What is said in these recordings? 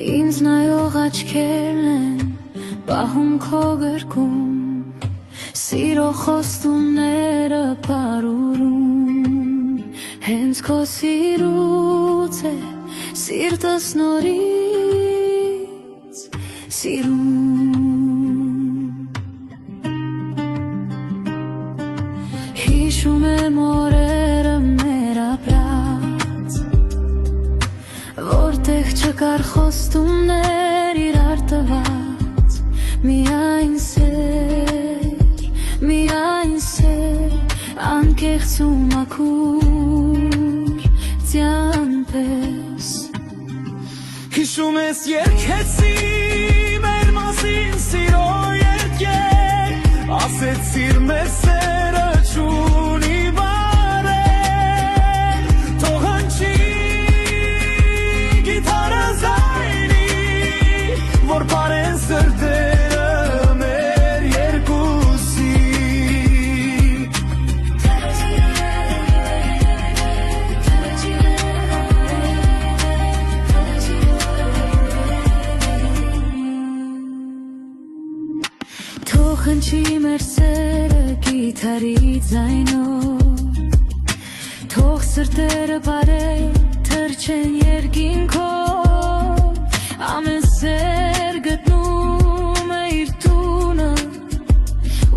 Ինձ նայող աչքերն են պահում քո գրկում, սիրո խոստումները պարուրում, հենց քո սիրուց է սիրտս նորից սիրում։ Հիշում եմ օրերը մեր ապրած, որտեղ չկար խոստումներ իրար տված, միայն սեր, անկեղծ ու մաքուր ձյան պես։ Հիշում ես երգեցի մեր մասին սիրո երգեր, ասեցիր մեր սերը չունի բարեր, թող հնչի գիթարը զայնի, որ պարեն սրտերը մեր երկուսի։ Թող հնչի մեր սերը գիթարի ձայնով, թող սրտերը պարեն թրջեն երկինքով, ամեն սեր գտնում է իր տունը,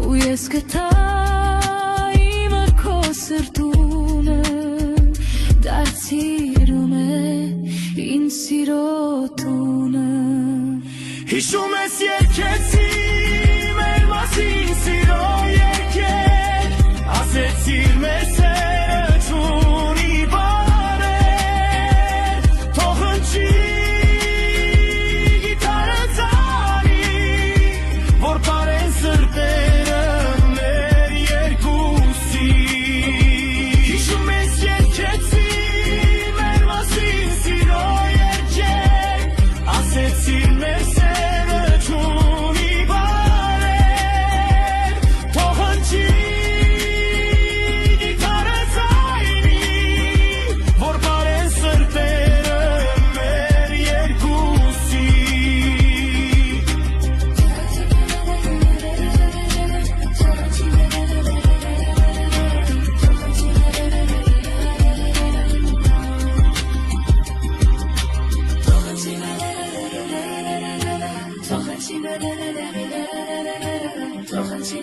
ու ես գտա իմը քո սրտունը, դարձիրում է ինձ սիրո տունը։ Հիշում ես երգեցի մեր մասին սիրո երգեր, ասեցիր մեր սերը չունի բարեր, թող հնչի գիթարը ձայնի, որ պարեն սրտերը մեր երկուսի։ Հիշում ես երգեցի մեր մասին սիրո երգեր, ասեցիր մեր սերը չունի բարեր, թող հնչի գիթարը ձայնի, որ պարեն սրտերը մեր երկուսի։ Թող հնչի